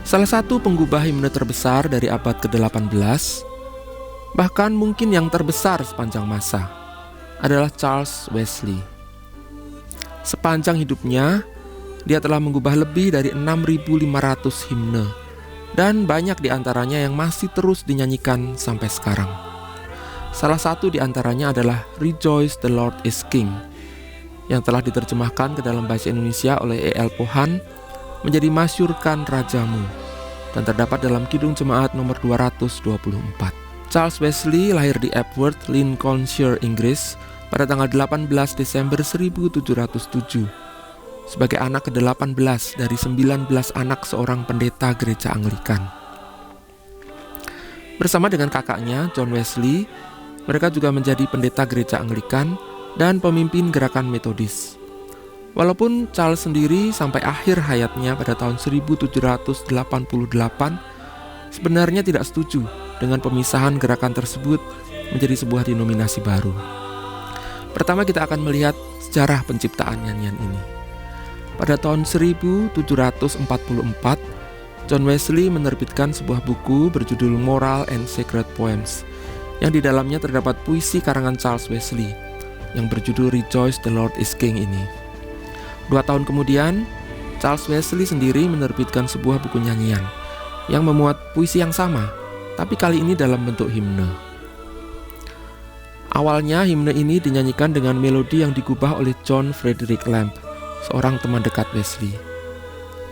Salah satu penggubah himne terbesar dari abad ke-18, bahkan mungkin yang terbesar sepanjang masa, adalah Charles Wesley. Sepanjang hidupnya, dia telah mengubah lebih dari 6.500 himne, dan banyak di antaranya yang masih terus dinyanyikan sampai sekarang. Salah satu di antaranya adalah Rejoice the Lord is King, yang telah diterjemahkan ke dalam bahasa Indonesia oleh E.L. Pohan menjadi Masyurkan Rajamu, dan terdapat dalam Kidung Jemaat nomor 224. Charles Wesley lahir di Epworth, Lincolnshire, Inggris pada tanggal 18 Desember 1707 sebagai anak ke-18 dari 19 anak seorang pendeta gereja Anglikan. Bersama dengan kakaknya, John Wesley, mereka juga menjadi pendeta gereja Anglikan dan pemimpin gerakan Metodis. Walaupun Charles sendiri sampai akhir hayatnya pada tahun 1788 sebenarnya tidak setuju dengan pemisahan gerakan tersebut menjadi sebuah denominasi baru. Pertama kita akan melihat sejarah penciptaan nyanyian ini. Pada tahun 1744, John Wesley menerbitkan sebuah buku berjudul Moral and Sacred Poems, yang di dalamnya terdapat puisi karangan Charles Wesley yang berjudul Rejoice the Lord is King ini. 2 tahun kemudian, Charles Wesley sendiri menerbitkan sebuah buku nyanyian yang memuat puisi yang sama, tapi kali ini dalam bentuk himne. Awalnya himne ini dinyanyikan dengan melodi yang digubah oleh John Frederick Lamb, seorang teman dekat Wesley.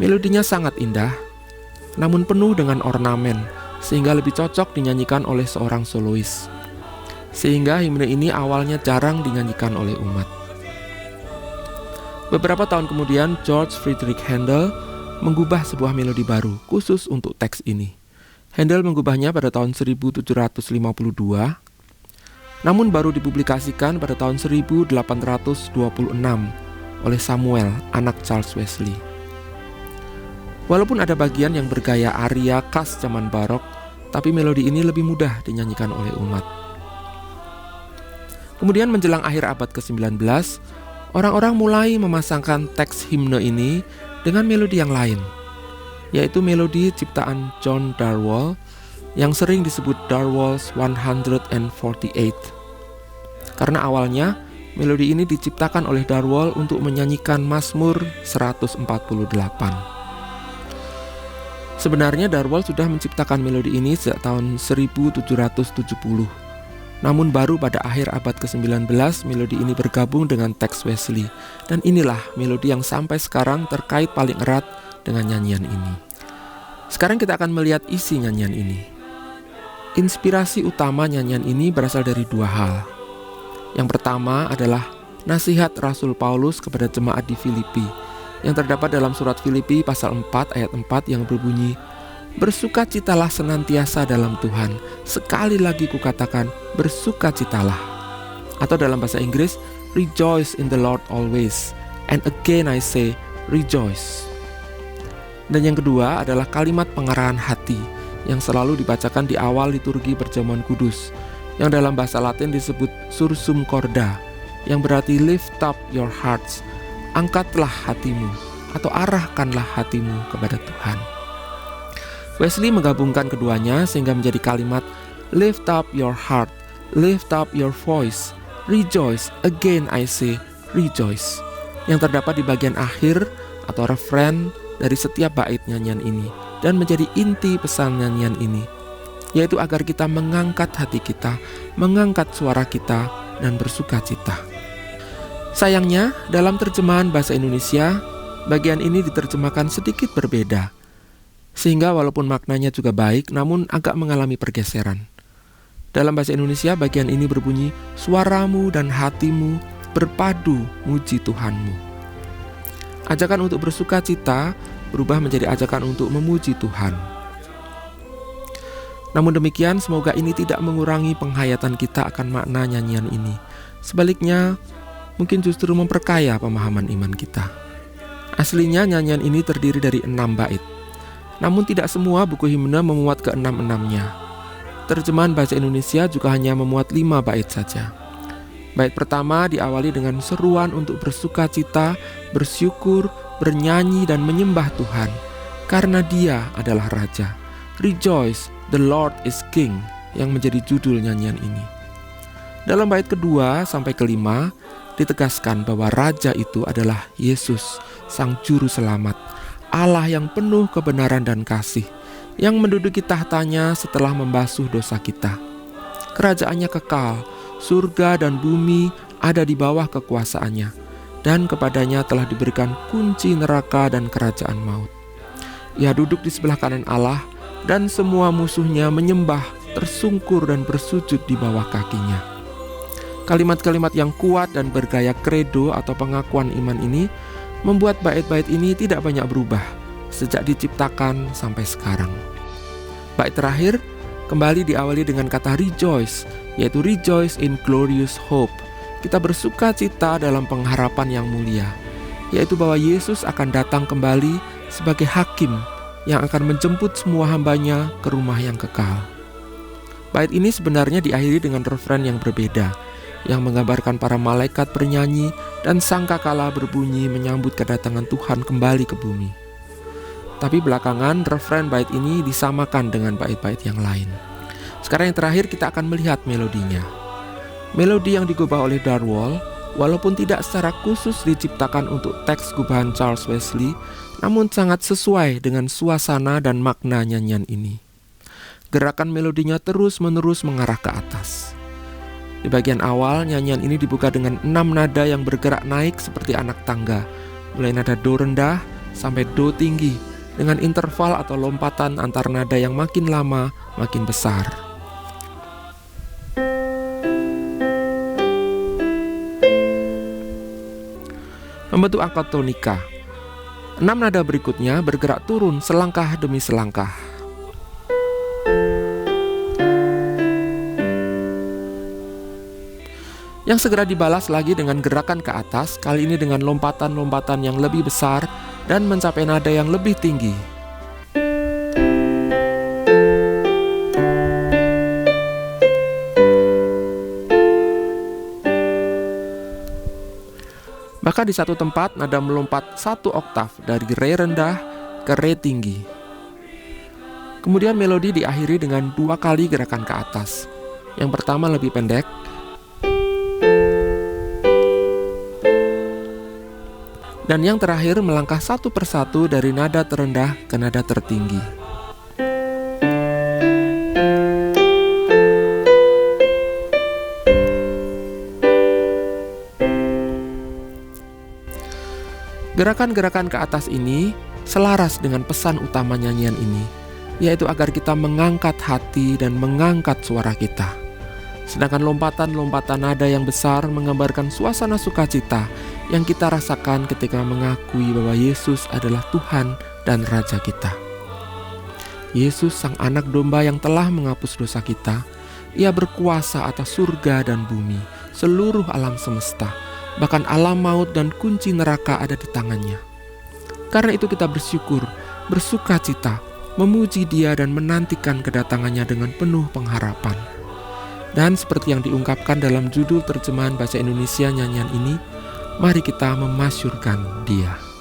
Melodinya sangat indah, namun penuh dengan ornamen, sehingga lebih cocok dinyanyikan oleh seorang solois. Sehingga himne ini awalnya jarang dinyanyikan oleh umat. Beberapa tahun kemudian, George Friedrich Handel mengubah sebuah melodi baru khusus untuk teks ini. Handel mengubahnya pada tahun 1752, namun baru dipublikasikan pada tahun 1826 oleh Samuel, anak Charles Wesley. Walaupun ada bagian yang bergaya aria khas zaman barok, tapi melodi ini lebih mudah dinyanyikan oleh umat. Kemudian menjelang akhir abad ke-19, orang-orang mulai memasangkan teks himne ini dengan melodi yang lain, yaitu melodi ciptaan John Darwall yang sering disebut Darwall's 148. Karena awalnya melodi ini diciptakan oleh Darwall untuk menyanyikan Mazmur 148. Sebenarnya Darwall sudah menciptakan melodi ini sejak tahun 1770. Namun baru pada akhir abad ke-19 melodi ini bergabung dengan teks Wesley, dan inilah melodi yang sampai sekarang terkait paling erat dengan nyanyian ini. Sekarang kita akan melihat isi nyanyian ini. Inspirasi utama nyanyian ini berasal dari 2 hal. Yang pertama adalah nasihat Rasul Paulus kepada jemaat di Filipi, yang terdapat dalam surat Filipi pasal 4 ayat 4 yang berbunyi, "Bersukacitalah senantiasa dalam Tuhan. Sekali lagi kukatakan, bersukacitalah." Atau dalam bahasa Inggris, "Rejoice in the Lord always. And again I say, rejoice." Dan yang kedua adalah kalimat pengarahan hati yang selalu dibacakan di awal liturgi perjamuan kudus, yang dalam bahasa Latin disebut sursum corda, yang berarti lift up your hearts. Angkatlah hatimu atau arahkanlah hatimu kepada Tuhan. Wesley menggabungkan keduanya sehingga menjadi kalimat lift up your heart, lift up your voice, rejoice, again I say, rejoice, yang terdapat di bagian akhir atau refren dari setiap bait nyanyian ini dan menjadi inti pesan nyanyian ini, yaitu agar kita mengangkat hati kita, mengangkat suara kita, dan bersukacita. Sayangnya, dalam terjemahan bahasa Indonesia, bagian ini diterjemahkan sedikit berbeda, sehingga walaupun maknanya juga baik, namun agak mengalami pergeseran. Dalam bahasa Indonesia, bagian ini berbunyi, "Suaramu dan hatimu berpadu muji Tuhanmu." Ajakan untuk bersukacita berubah menjadi ajakan untuk memuji Tuhan. Namun demikian, semoga ini tidak mengurangi penghayatan kita akan makna nyanyian ini. Sebaliknya, mungkin justru memperkaya pemahaman iman kita. Aslinya nyanyian ini terdiri dari 6 bait. Namun tidak semua buku himne memuat ke-6-6-nya. Terjemahan bahasa Indonesia juga hanya memuat 5 bait saja. Bait pertama diawali dengan seruan untuk bersukacita, bersyukur, bernyanyi, dan menyembah Tuhan. karena Dia adalah Raja. Rejoice, the Lord is King, yang menjadi judul nyanyian ini. Dalam bait kedua sampai kelima ditegaskan bahwa Raja itu adalah Yesus, Sang Juru Selamat, Allah yang penuh kebenaran dan kasih, yang menduduki tahtanya setelah membasuh dosa kita. Kerajaannya kekal, surga dan bumi ada di bawah kekuasaannya, dan kepadanya telah diberikan kunci neraka dan kerajaan maut. Ia duduk di sebelah kanan Allah, dan semua musuhnya menyembah, tersungkur dan bersujud di bawah kakinya. Kalimat-kalimat yang kuat dan bergaya kredo atau pengakuan iman ini membuat bait-bait ini tidak banyak berubah sejak diciptakan sampai sekarang. Bait terakhir kembali diawali dengan kata rejoice, yaitu rejoice in glorious hope. Kita bersuka cita dalam pengharapan yang mulia, yaitu bahwa Yesus akan datang kembali sebagai hakim yang akan menjemput semua hambanya ke rumah yang kekal. Bait ini sebenarnya diakhiri dengan refren yang berbeda, yang menggambarkan para malaikat bernyanyi dan sangkakala berbunyi menyambut kedatangan Tuhan kembali ke bumi. Tapi belakangan refren bait ini disamakan dengan bait-bait yang lain. Sekarang yang terakhir kita akan melihat melodinya. Melodi yang digubah oleh Darwall, walaupun tidak secara khusus diciptakan untuk teks gubahan Charles Wesley, namun sangat sesuai dengan suasana dan makna nyanyian ini. Gerakan melodinya terus-menerus mengarah ke atas. Di bagian awal, nyanyian ini dibuka dengan 6 nada yang bergerak naik seperti anak tangga, mulai nada do rendah sampai do tinggi, dengan interval atau lompatan antar nada yang makin lama makin besar. Membentuk angka tonika. 6 nada berikutnya bergerak turun selangkah demi selangkah. Yang segera dibalas lagi dengan gerakan ke atas, kali ini dengan lompatan-lompatan yang lebih besar dan mencapai nada yang lebih tinggi. Bahkan di satu tempat nada melompat 1 oktav dari re rendah ke re tinggi. Kemudian melodi diakhiri dengan 2 kali gerakan ke atas. Yang pertama lebih pendek, dan yang terakhir melangkah satu persatu dari nada terendah ke nada tertinggi. Gerakan-gerakan ke atas ini selaras dengan pesan utama nyanyian ini, yaitu agar kita mengangkat hati dan mengangkat suara kita. Sedangkan lompatan-lompatan nada yang besar menggambarkan suasana sukacita yang kita rasakan ketika mengakui bahwa Yesus adalah Tuhan dan Raja kita. Yesus, Sang Anak Domba yang telah menghapus dosa kita, Ia berkuasa atas surga dan bumi, seluruh alam semesta, bahkan alam maut dan kunci neraka ada di tangannya. Karena itu kita bersyukur, bersuka cita, memuji Dia dan menantikan kedatangannya dengan penuh pengharapan. Dan seperti yang diungkapkan dalam judul terjemahan bahasa Indonesia nyanyian ini, mari kita memasyurkan Dia.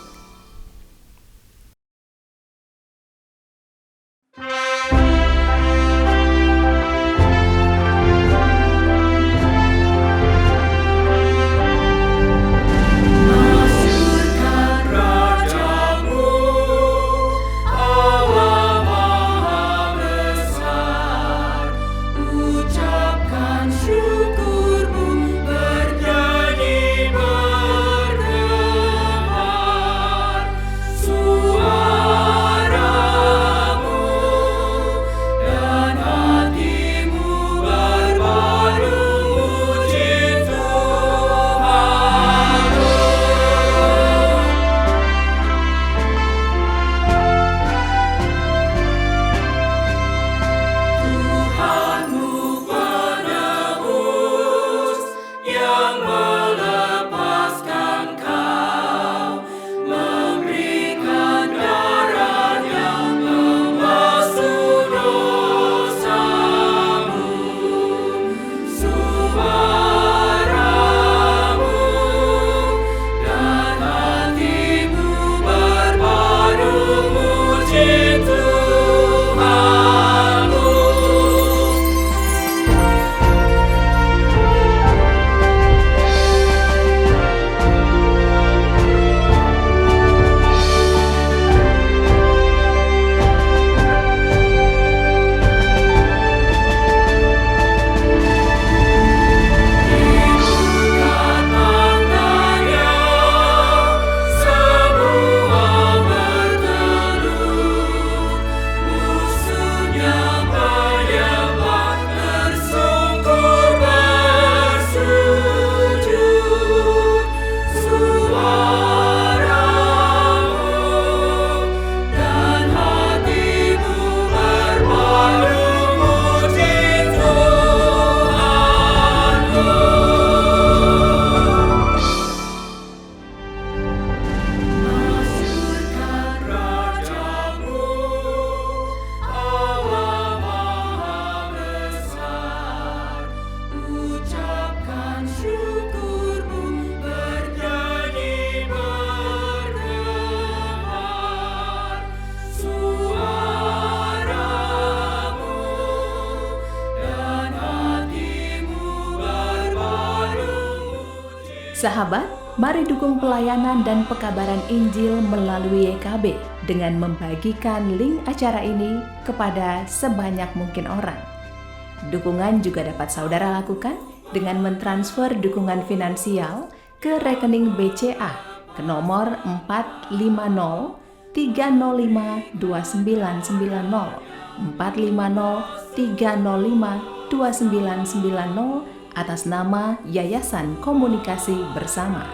Sahabat, mari dukung pelayanan dan pekabaran Injil melalui YKB dengan membagikan link acara ini kepada sebanyak mungkin orang. Dukungan juga dapat saudara lakukan dengan mentransfer dukungan finansial ke rekening BCA ke nomor 450 305 2990 450 305 2990 atas nama Yayasan Komunikasi Bersama.